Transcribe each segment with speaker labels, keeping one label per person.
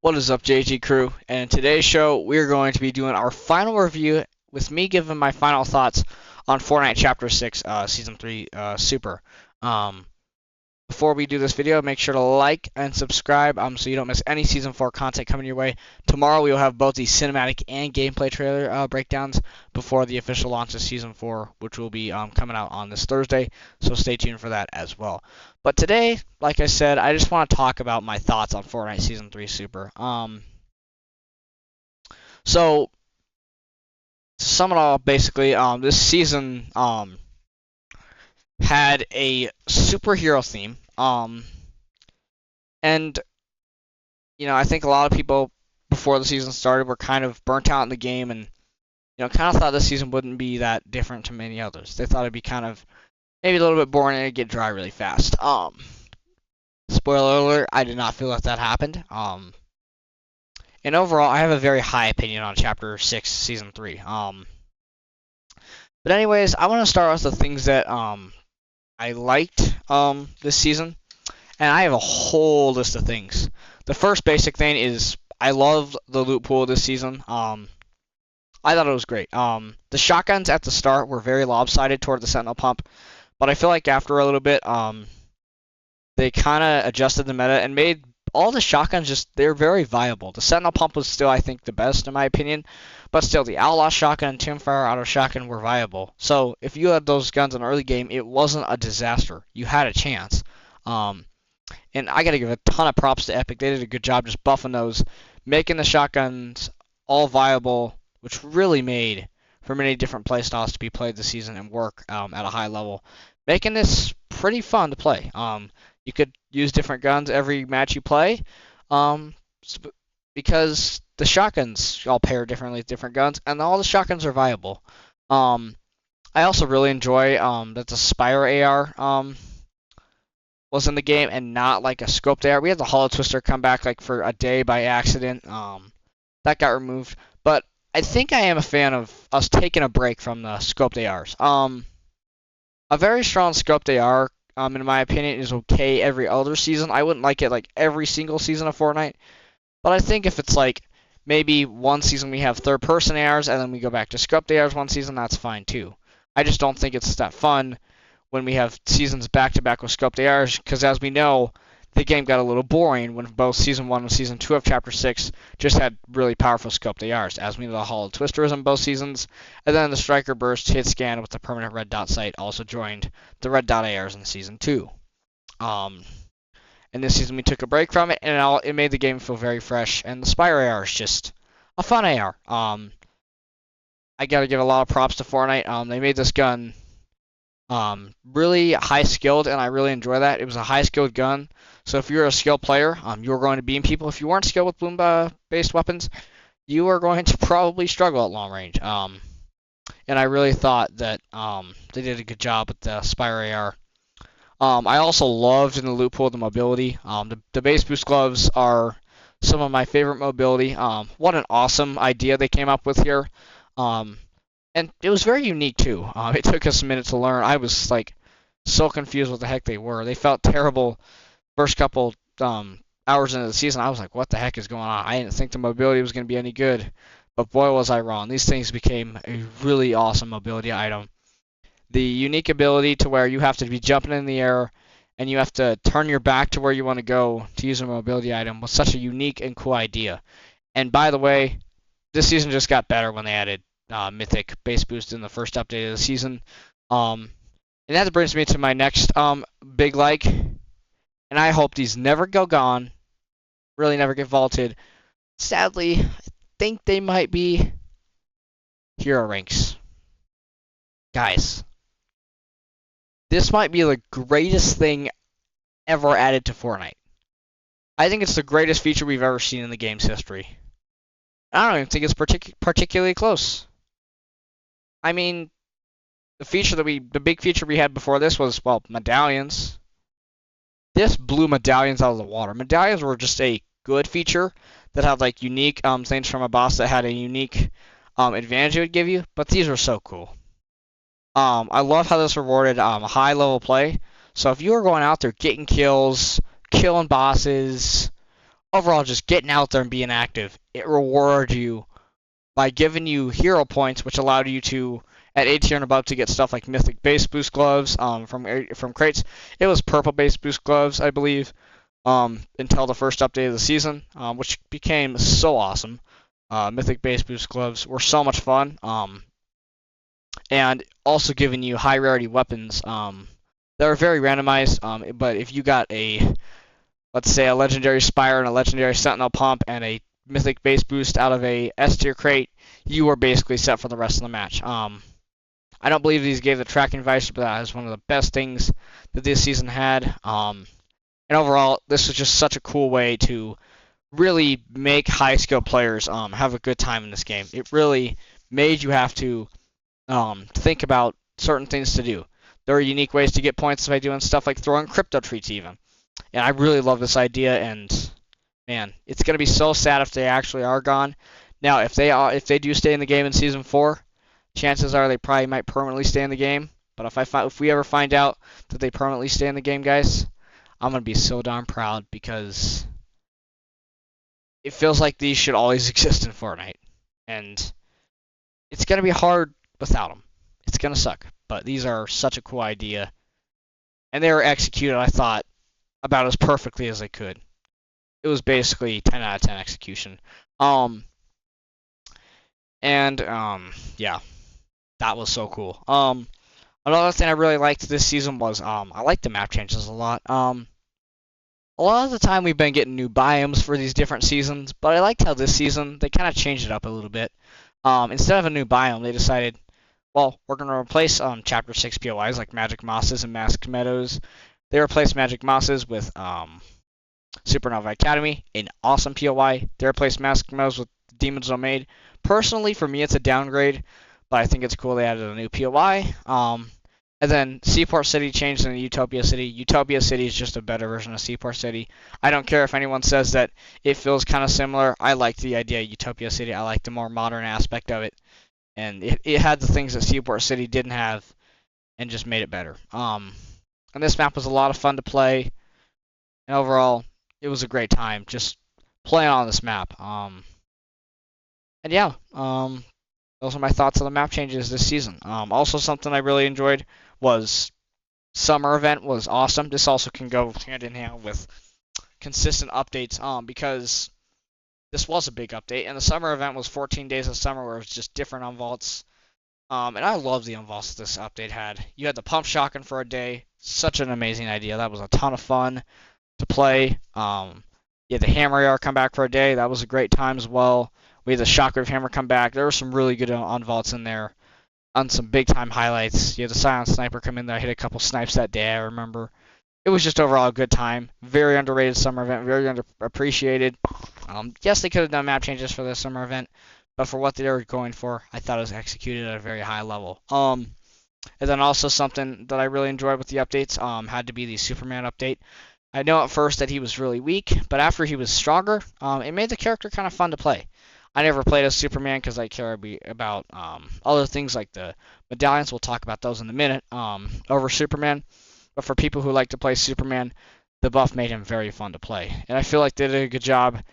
Speaker 1: What is up, JG Crew? And in today's show, we're going to be doing our final review with me giving my final thoughts on Fortnite Chapter 6, Season 3 Super. Um, Before we do this video, make sure to like and subscribe so you don't miss any Season 4 content coming your way. Tomorrow, we will have both the cinematic and gameplay trailer breakdowns before the official launch of Season 4, which will be coming out on this Thursday, so stay tuned for that as well. But today, like I said, I just want to talk about my thoughts on Fortnite Season 3 Super. So, to sum it all, basically, this season had a superhero theme. And I think a lot of people before the season started were kind of burnt out in the game, and kind of thought this season wouldn't be that different to many others. They thought it'd be kind of maybe a little bit boring and it'd get dry really fast. Spoiler alert, I did not feel like that happened. And overall, I have a very high opinion on Chapter 6, Season 3. But anyways, I want to start with the things that I liked this season, and I have a whole list of things. The first basic thing is I loved the loot pool this season. I thought it was great. The shotguns at the start were very lopsided toward the Sentinel pump, but I feel like after a little bit, they kind of adjusted the meta and made all the shotguns they're very viable. The Sentinel pump was still, I think, the best in my opinion, but still, the Outlaw shotgun and Timfire auto shotgun were viable. So if you had those guns in the early game, it wasn't a disaster. You had a chance. And I gotta give a ton of props to Epic. They did a good job just buffing those, making the shotguns all viable, which really made for many different playstyles to be played this season and work at a high level, making this pretty fun to play. You could use different guns every match you play, because the shotguns all pair differently with different guns, and all the shotguns are viable. I also really enjoy that the Spire AR was in the game and not like a scoped AR. We had the Hollow Twister come back like for a day by accident. That got removed, but I think I am a fan of us taking a break from the scoped ARs. A very strong scoped AR, in my opinion, is okay every other season. I wouldn't like it like every single season of Fortnite, but I think if it's like maybe one season we have third-person ARs and then we go back to scoped ARs one season, that's fine too. I just don't think it's that fun when we have seasons back-to-back with scoped ARs, because as we know, the game got a little boring when both Season 1 and Season 2 of Chapter 6 just had really powerful scoped ARs. As we know, the Hollow Twister was in both seasons, and then the Striker Burst hit scan with the permanent red dot sight also joined the red dot ARs in Season 2. And this season we took a break from it, and it made the game feel very fresh, and the Spire AR is just a fun AR. I gotta give a lot of props to Fortnite. They made this gun really high skilled, and I really enjoy that. It was a high skilled gun, so if you're a skilled player, you were going to beam people. If you weren't skilled with bloom based weapons, you are going to probably struggle at long range. And I really thought that they did a good job with the Spire AR. I also loved in the loot pool the mobility. The base boost gloves are some of my favorite mobility. What an awesome idea they came up with here. And it was very unique too. It took us a minute to learn. I was like so confused what the heck they were. They felt terrible first couple hours into the season. I was like, what the heck is going on? I didn't think the mobility was going to be any good. But boy, was I wrong. These things became a really awesome mobility item. The unique ability to where you have to be jumping in the air and you have to turn your back to where you want to go to use a mobility item was such a unique and cool idea. And by the way, this season just got better when they added Mythic base boost in the first update of the season. And that brings me to my next big like. And I hope these never go gone. Really never get vaulted. Sadly, I think they might be hero ranks. Guys, this might be the greatest thing ever added to Fortnite. I think it's the greatest feature we've ever seen in the game's history. I don't even think it's particularly close. I mean, the big feature we had before this was, well, medallions. This blew medallions out of the water. Medallions were just a good feature that had like unique things from a boss that had a unique advantage it would give you, but these were so cool. I love how this rewarded high level play. So if you were going out there getting kills, killing bosses, overall, just getting out there and being active, it rewarded you by giving you hero points, which allowed you to, at 8 tier and above, to get stuff like mythic base boost gloves from crates. It was purple base boost gloves, I believe, until the first update of the season, which became so awesome. Mythic base boost gloves were so much fun, and also giving you high rarity weapons. That are very randomized, but if you got let's say a legendary Spire and a legendary Sentinel pump and a mythic base boost out of a S tier crate, you were basically set for the rest of the match. I don't believe these gave the tracking visor, but that is one of the best things that this season had. And overall, this was just such a cool way to really make high skill players have a good time in this game. It really made you have to think about certain things to do. There are unique ways to get points by doing stuff like throwing crypto treats even. And I really love this idea, and man, it's gonna be so sad if they actually are gone. Now, if they do stay in the game in season 4, chances are they probably might permanently stay in the game. But if we ever find out that they permanently stay in the game, guys, I'm gonna be so darn proud because it feels like these should always exist in Fortnite, and it's gonna be hard without them. It's gonna suck, but these are such a cool idea, and they were executed, I thought, about as perfectly as they could. It was basically 10 out of 10 execution. Um, yeah, that was so cool. Another thing I really liked this season was I liked the map changes a lot. A lot of the time we've been getting new biomes for these different seasons, but I liked how this season they kind of changed it up a little bit. Instead of a new biome, they decided, well, we're going to replace Chapter 6 POIs like Magic Mosses and Masked Meadows. They replaced Magic Mosses with Supernova Academy, an awesome POI. They replaced Masked Meadows with Demon's Domain. Personally, for me, it's a downgrade, but I think it's cool they added a new POI. And then Seaport City changed into Utopia City. Utopia City is just a better version of Seaport City. I don't care if anyone says that it feels kind of similar. I like the idea of Utopia City. I like the more modern aspect of it. And it had the things that Seaport City didn't have and just made it better. And this map was a lot of fun to play. And overall, it was a great time just playing on this map. And yeah, those are my thoughts on the map changes this season. Also, something I really enjoyed was summer event was awesome. This also can go hand in hand with consistent updates because this was a big update, and the summer event was 14 days of summer where it was just different unvaults. And I love the unvaults this update had. You had the pump shotgun for a day, such an amazing idea. That was a ton of fun to play. You had the hammer AR come back for a day. That was a great time as well. We had the shockwave hammer come back. There were some really good unvaults in there on some big time highlights. You had the silent sniper come in there. I hit a couple snipes that day, I remember. It was just overall a good time. Very underrated summer event. Very underappreciated. Yes, they could have done map changes for this summer event, but for what they were going for, I thought it was executed at a very high level. And then also something that I really enjoyed with the updates had to be the Superman update. I know at first that he was really weak, but after he was stronger, it made the character kind of fun to play. I never played as Superman because I care about other things like the medallions. We'll talk about those in a minute over Superman. But for people who like to play Superman, the buff made him very fun to play. And I feel like they did a good job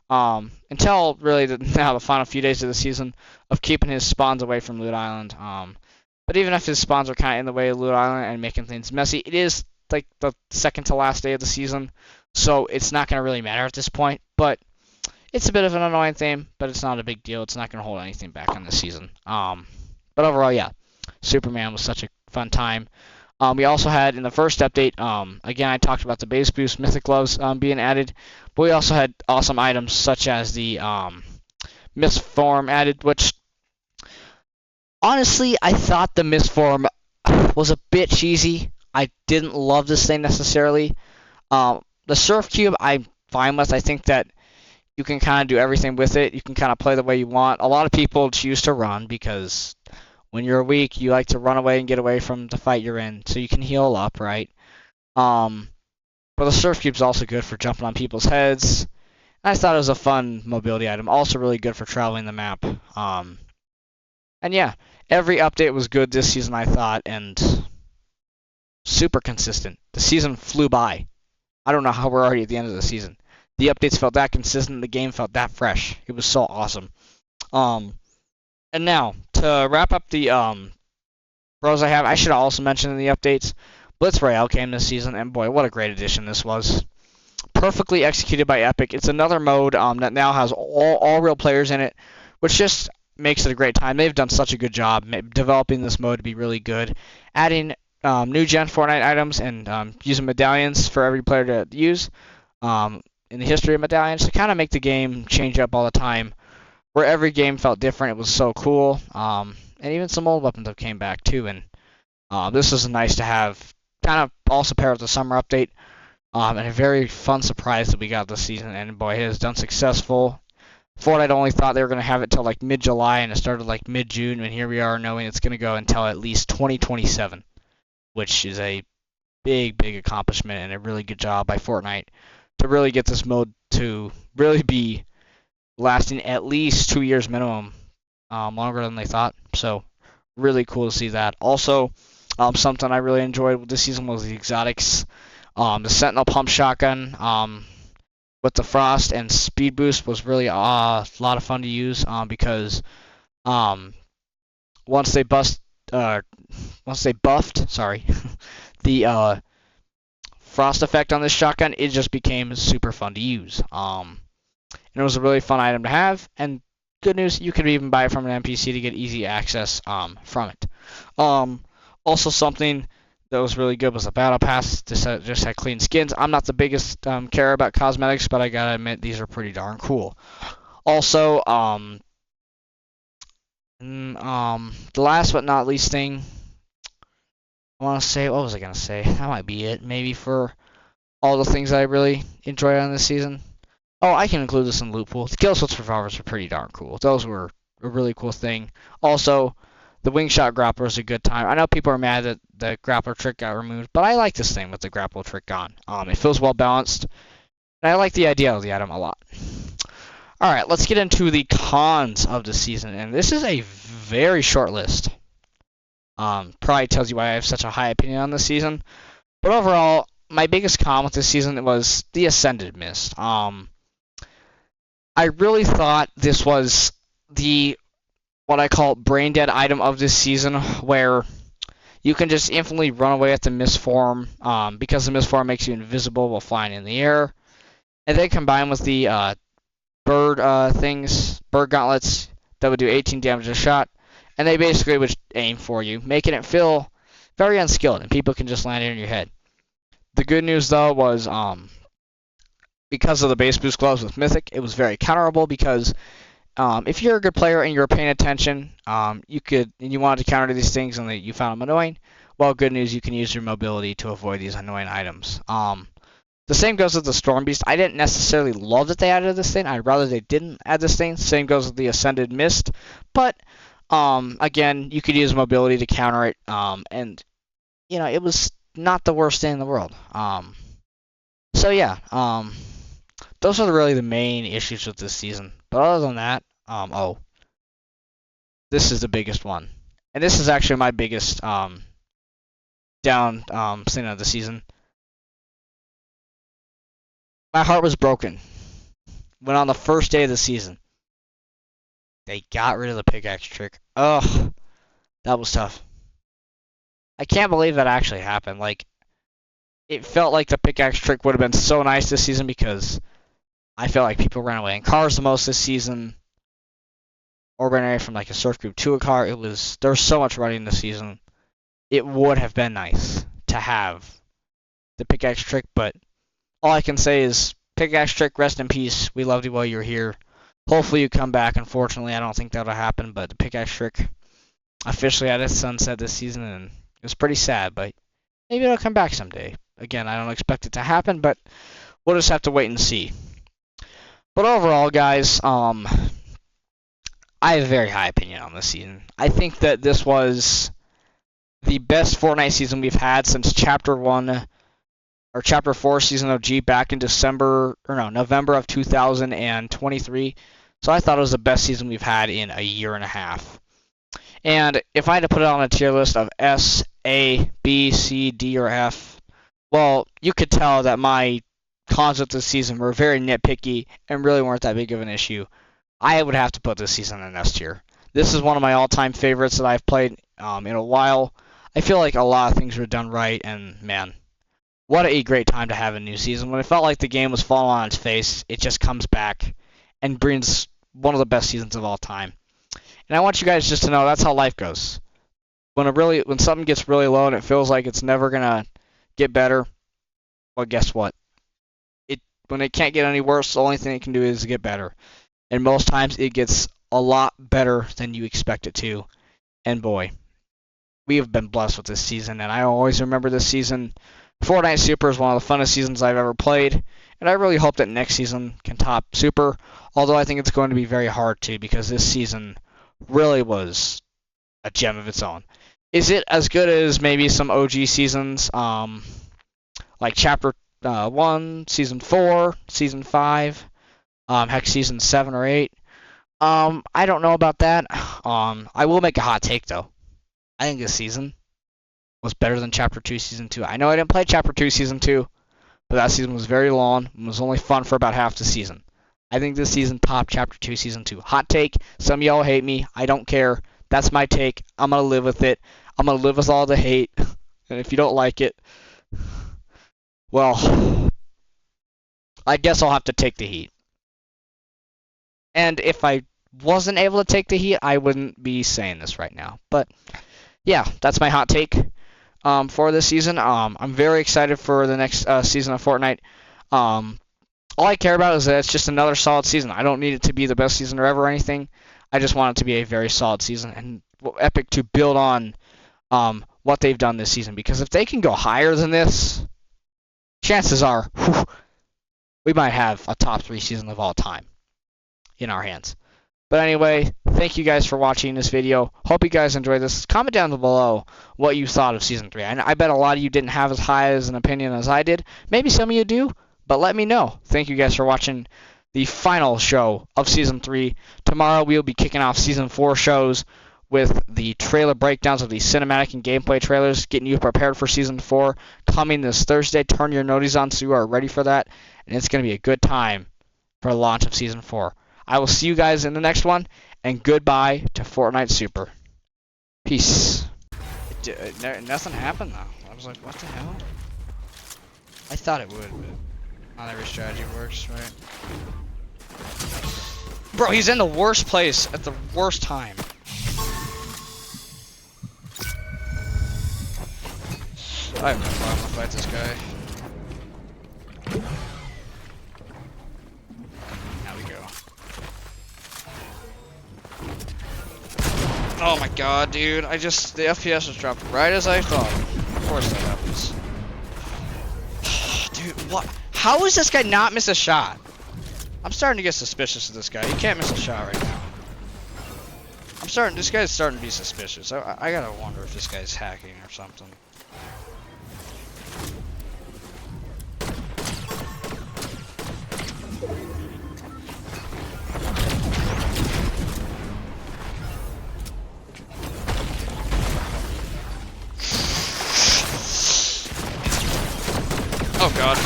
Speaker 1: until really now the final few days of the season of keeping his spawns away from Loot Island. But even if his spawns are kind of in the way of Loot Island and making things messy, it is like the second to last day of the season. So it's not going to really matter at this point. But it's a bit of an annoying thing, but it's not a big deal. It's not going to hold anything back on this season. But overall, yeah, Superman was such a fun time. We also had in the first update, again, I talked about the base boost mythic gloves being added, but we also had awesome items such as the mist form added, which honestly, I thought the mist form was a bit cheesy. I didn't love this thing necessarily. The surf cube, I'm fine with. I think that you can kind of do everything with it. You can kind of play the way you want. A lot of people choose to run because when you're weak, you like to run away and get away from the fight you're in, so you can heal up, right? But the surf cube's also good for jumping on people's heads. And I thought it was a fun mobility item. Also really good for traveling the map. And yeah, every update was good this season, I thought, and super consistent. The season flew by. I don't know how we're already at the end of the season. The updates felt that consistent. The game felt that fresh. It was so awesome. Um, and now to wrap up the pros I have, I should also mention in the updates, Blitz Royale came this season, and boy, what a great addition this was. Perfectly executed by Epic. It's another mode that now has all real players in it, which just makes it a great time. They've done such a good job developing this mode to be really good, adding new gen Fortnite items and using medallions for every player to use in the history of medallions to kind of make the game change up all the time. Where every game felt different, it was so cool. And even some old weapons have came back too. And this is nice to have. Kind of also pair with the summer update. And a very fun surprise that we got this season, and boy, it has done successful. Fortnite only thought they were going to have it till like mid-July, and it started like mid-June, and here we are knowing it's going to go until at least 2027, which is a big accomplishment and a really good job by Fortnite to really get this mode to really be lasting at least 2 years minimum, longer than they thought. So really cool to see that. Also, something I really enjoyed this season was the exotics. The Sentinel pump shotgun with the frost and speed boost was really a lot of fun to use because once they buffed the frost effect on this shotgun, it just became super fun to use. And it was a really fun item to have. And good news, you could even buy it from an NPC to get easy access from it. Also something that was really good was the battle pass. Just had clean skins. I'm not the biggest carer about cosmetics, but I gotta admit these are pretty darn cool. Also, the last but not least thing I want to say, what was I gonna say? That might be it. Maybe for all the things I really enjoyed on this season. Oh, I can include this in Loot Pool. The Kill Switch revolvers were pretty darn cool. Those were a really cool thing. Also, the wingshot grappler is a good time. I know people are mad that the grappler trick got removed, but I like this thing with the grapple trick gone. It feels well balanced, and I like the idea of the item a lot. All right, let's get into the cons of the season, and this is a very short list. Probably tells you why I have such a high opinion on this season. But overall, my biggest con with this season was the Ascended Mist. I really thought this was the what I call brain dead item of this season, where you can just infinitely run away at the mist form because the mist form makes you invisible while flying in the air. And then combined with the bird gauntlets that would do 18 damage a shot, and they basically would aim for you, making it feel very unskilled, and people can just land it in your head. The good news though was because of the base boost gloves with Mythic, it was very counterable because if you're a good player and you're paying attention, you wanted to counter these things and you found them annoying. Well, good news, you can use your mobility to avoid these annoying items. The same goes with the Storm Beast. I didn't necessarily love that they added this thing. I'd rather they didn't add this thing. Same goes with the Ascended Mist. But again, you could use mobility to counter it, and it was not the worst thing in the world. So yeah, those are really the main issues with this season. But other than that, this is the biggest one, and this is actually my biggest down thing of the season. My heart was broken when on the first day of the season they got rid of the pickaxe trick. Ugh, that was tough. I can't believe that actually happened. Like, it felt like the pickaxe trick would have been so nice this season because I felt like people ran away in cars the most this season, or ran away from like a surf group to a car. There was so much running this season. It would have been nice to have the pickaxe trick, but all I can say is, pickaxe trick, rest in peace. We loved you while you were here. Hopefully you come back. Unfortunately, I don't think that'll happen, but the pickaxe trick officially at its sunset this season, and it was pretty sad, but maybe it'll come back someday. Again, I don't expect it to happen, but we'll just have to wait and see. But overall, guys, I have a very high opinion on this season. I think that this was the best Fortnite season we've had since Chapter 1 or Chapter 4 Season OG back in November of 2023. So I thought it was the best season we've had in a year and a half. And if I had to put it on a tier list of S, A, B, C, D, or F, well, you could tell that my cons with this season were very nitpicky and really weren't that big of an issue, I would have to put this season in S tier. This is one of my all-time favorites that I've played in a while. I feel like a lot of things were done right, and man, what a great time to have a new season. When it felt like the game was falling on its face, it just comes back and brings one of the best seasons of all time. And I want you guys just to know that's how life goes. When something gets really low and it feels like it's never gonna get better, well, guess what? When it can't get any worse, the only thing it can do is get better. And most times it gets a lot better than you expect it to. And boy, we have been blessed with this season, and I always remember this season. Fortnite Super is one of the funnest seasons I've ever played, and I really hope that next season can top Super, although I think it's going to be very hard to, because this season really was a gem of its own. Is it as good as maybe some OG seasons, like Chapter 1, Season 4, Season 5, heck, Season 7 or 8? I don't know about that. I will make a hot take, though. I think this season was better than Chapter 2 Season 2. I know I didn't play Chapter 2 Season 2, but that season was very long and was only fun for about half the season. I think this season topped Chapter 2 Season 2. Hot take. Some of y'all hate me. I don't care. That's my take. I'm going to live with it. I'm going to live with all the hate. And if you don't like it, well, I guess I'll have to take the heat. And if I wasn't able to take the heat, I wouldn't be saying this right now. But yeah, that's my hot take for this season. I'm very excited for the next season of Fortnite. All I care about is that it's just another solid season. I don't need it to be the best season ever or anything. I just want it to be a very solid season, and Epic to build on what they've done this season. Because if they can go higher than this, chances are we might have a top 3 season of all time in our hands. But anyway, thank you guys for watching this video. Hope you guys enjoyed this. Comment down below what you thought of Season 3. I bet a lot of you didn't have as high as an opinion as I did. Maybe some of you do, but let me know. Thank you guys for watching the final show of Season 3. Tomorrow we'll be kicking off Season 4 shows with the trailer breakdowns of the cinematic and gameplay trailers, getting you prepared for Season 4. Coming this Thursday. Turn your noties on so you are ready for that. And it's going to be a good time for the launch of Season 4. I will see you guys in the next one, and goodbye to Fortnite Super. Peace. Nothing happened, though. I was like, what the hell? I thought it would, but not every strategy works, right? Bro, he's in the worst place at the worst time. I have no problem to fight this guy. Oh my god, dude. The FPS was dropped right as I thought. Of course that happens. Dude, what? How is this guy not miss a shot? I'm starting to get suspicious of this guy. He can't miss a shot right now. This guy's starting to be suspicious. I gotta wonder if this guy's hacking or something. Oh god.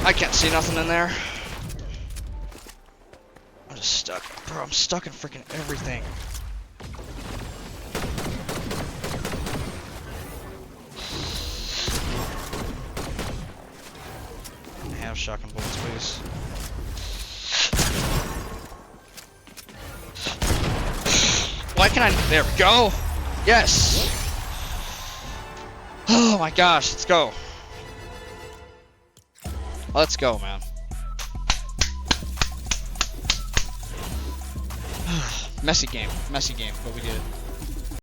Speaker 1: I can't see nothing in there. I'm just stuck. Bro, I'm stuck in freaking everything. Can I have shotgun bullets, please? Why can't I? There we go! Yes! Oh my gosh, let's go. Let's go, man. Messy game, but we did it.